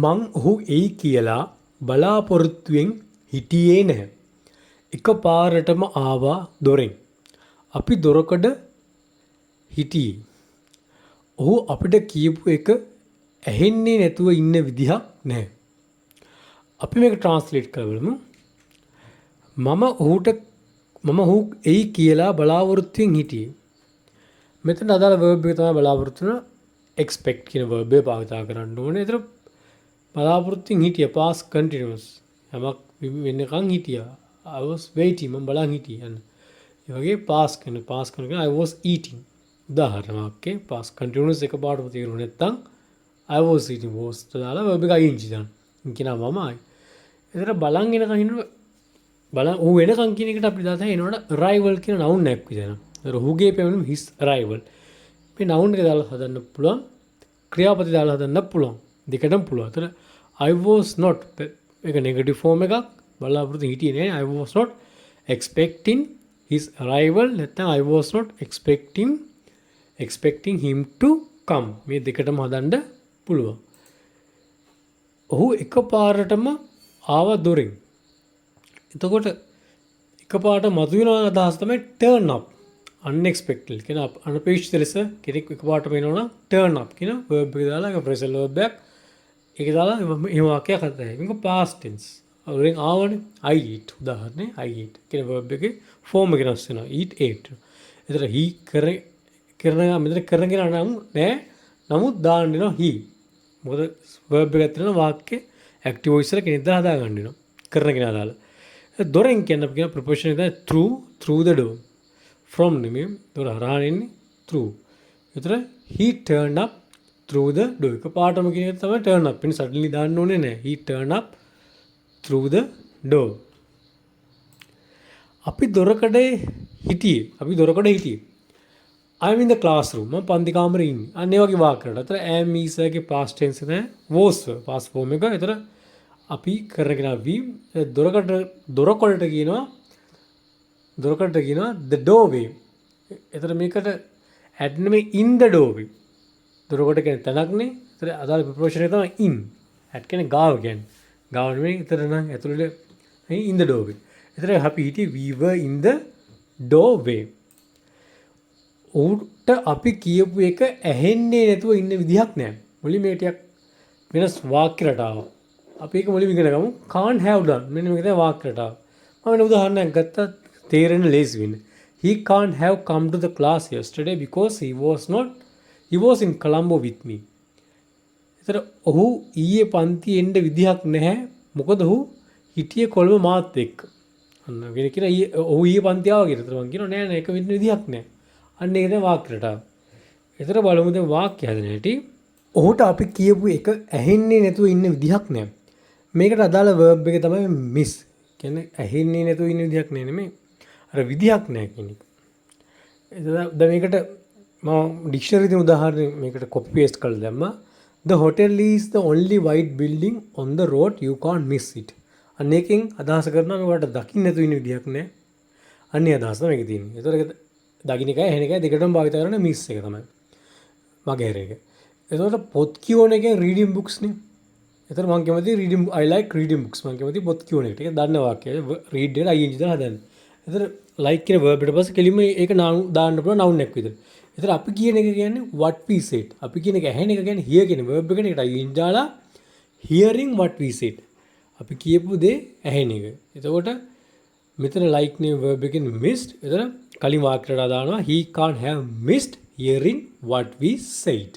මං ඔහු එයි කියලා බලාපොරොත්තුවෙන් හිටියේ නැහැ. එකපාරටම ආවා දොරෙන්. අපි දොරකඩ හිටියේ. ඔහු අපිට කියපු එක ඇහෙන්නේ නැතුව ඉන්න විදිහක් නැහැ. අපි මේක ට්‍රාන්ස්ලේට් කරගමු. මම ඔහු එයි කියලා බලාපොරොත්තුවෙන් හිටියේ. මෙතන අදාළ verb එක තමයි බලාපොරොත්තු වෙන expect කියන verb එක පාවිච්චි කරන්න ඕනේ. ඒතර බලාපොරොත්තුෙන් හිටියා past continuous. යමක් වෙනකන් හිටියා. I was waiting මම බලන් හිටියා. ඒ වගේ past කරන I was eating. උදාහරණයක් past continuous එක පාඩම තේරුනේ නැත්නම් I was eating was දාලා verb එක ing දාන්න. කියනවා මමයි. ඒතර බලන් එනකන් ඉන්න බලන් ඌ වෙනකන් කියන එකට අපි දාලා එනවනේ arrival කියන noun එකක් විදියට. ඒතර ඔහුගේ පැමිණීම his arrival. මේ noun එක දාලා හදන්න පුළුවන්. ක්‍රියාපද දාලා හදන්න පුළුවන්. දෙකටම පුළුවන්. ඒතර I was not එක negative form එකක් බලාපොරොත්තු හිටියේ නෑ. I was not expecting his arrival නැත්නම් I was not expecting him to come. මේ දෙකටම හදන්න පුළුවන්. ඔහු එකපාරටම ආවා දොරෙන්. එතකොට එකපාරට මතුවෙන අදහස තමයි turn up. unexpected කියන අනපේක්ෂිත ලෙස කෙනෙක් එකපාරටම එනවනම් turn up කියන verb එක දාලා ඒක phrasal verb එකක්. ඒක දාලා එහෙම වාක්‍යයක් හදන්න. මේක past tense. වලින් ආවනේ I eat උදාහරණේ I eat කියන verb එකේ form එක වෙනස් වෙනවා. eat ate. එතන he කරන මෙතන කරගෙන නම් නෑ. නමුත් දාන්න වෙනවා he. මොකද verb එකක් තියෙන වාක්‍යේ active voice එක කෙනෙක් දාලා හදාගන්න වෙනවා. කරන කෙනා දාලා. දොරෙන් කියන අපි කියන preposition එක තමයි through the door. from නෙමෙයි දොර හරහා එන්නේ through. ඒතර he turned up through the door. එක පාටම කියන එක තමයි turn up. ඉතින් suddenly දාන්න ඕනේ නැහැ. he turned up through the door. අපි දොරකඩේ හිටියේ. I am in the classroom. මම පන්ති කාමරේ ඉන්නේ. අන්න ඒ වගේ වාක්‍යයකට. අතර am is එකේ past tense එක was past form එක. ඒතර අපි කරගෙන we දොරකඩට කියනවා the doorway. ඒතර මේකට add නෙමෙයි in the doorway. දොරකඩ කියන්නේ තැනක්නේ. ඒතර අදාළ preposition එක තමයි in. add කියන්නේ ගාව කියන්නේ. ගාව නෙමෙයි ඒතර නම් ඇතුළේ in the doorway. ඒතර අපි හිටියේ we were in the doorway. උට අපි කියපු එක ඇහෙන්නේ නැතුව ඉන්න විදිහක් නැහැ. මුලින් මේ ටිකක් වෙනස් වාක්‍ය රටාවක්. අපි ඒක මුලින් ඉගෙන ගමු. can't have done. මෙන්න මේක තමයි වාක්‍ය රටාව. මම වෙන උදාහරණයක් ගත්තා තේරෙන්න ලේසි වෙන්න. He can't have come to the class yesterday because he was in Colombo with me. ඒතර ඔහු ඊයේ පන්ති එන්න විදිහක් නැහැ. මොකද ඔහු හිටියේ කොළඹ මාත් එක්ක. අන්න වෙන කියන ඔහු ඊයේ පන්ති ආවා කියලා. ඒතර මම කියනවා නෑ ඒක වෙන්න විදිහක් නැහැ. අන්න ඒක තමයි වාක්‍ය රටාව. ඒතර බලමු දැන් වාක්‍ය හදන හැටි. ඔහුට අපි කියපු එක ඇහෙන්නේ නැතුව ඉන්න විදිහක් නැහැ. මේකට අදාළ verb එක තමයි miss. කියන්නේ ඇහෙන්නේ නැතුව ඉන්න විදිහක් නෙමෙයි. අර විදිහක් නැහැ කියන එක. දැන් මේකට මම ඩික්ෂනරි දෙන උදාහරණ මේකට copy paste කරලා දැම්මා. The hotel is the only white building on the road, you can't miss it. අන්න එකෙන් අදහස කරනවා මේකට දකින්න නැතුව ඉන්න විදිහක් නැහැ. අන්නේ අදහස තමයි මේකේ තියෙන්නේ. ඒතර දකින්න එකයි ඇහෙන එකයි දෙකටම භාවිත කරන මිස් එක තමයි. මගේ හැර එක. එතකොට පොත් කියවන එකෙන් reading books නේ. එතන මම කැමති I like reading books. මම කැමති පොත් කියවන එකට. ඒක දන්න වාක්‍යය. read එකට ing දාලා හදන්න. එතන like කියන verb එකට පස්සේ කෙලින්ම ඒක දාන්න පුළුවන් noun එකක් විතර. එතන අපි කියන එක කියන්නේ what we said. අපි කියන එක ඇහෙන එක කියන්නේ hear කියන verb එකට ing දාලා hearing what we said. අපි කියපු දේ ඇහෙන එක. එතකොට මෙතන like නේ verb එකෙන් missed. එතන කලින් වාක්‍යයට දානවා he can't have missed hearing what we said.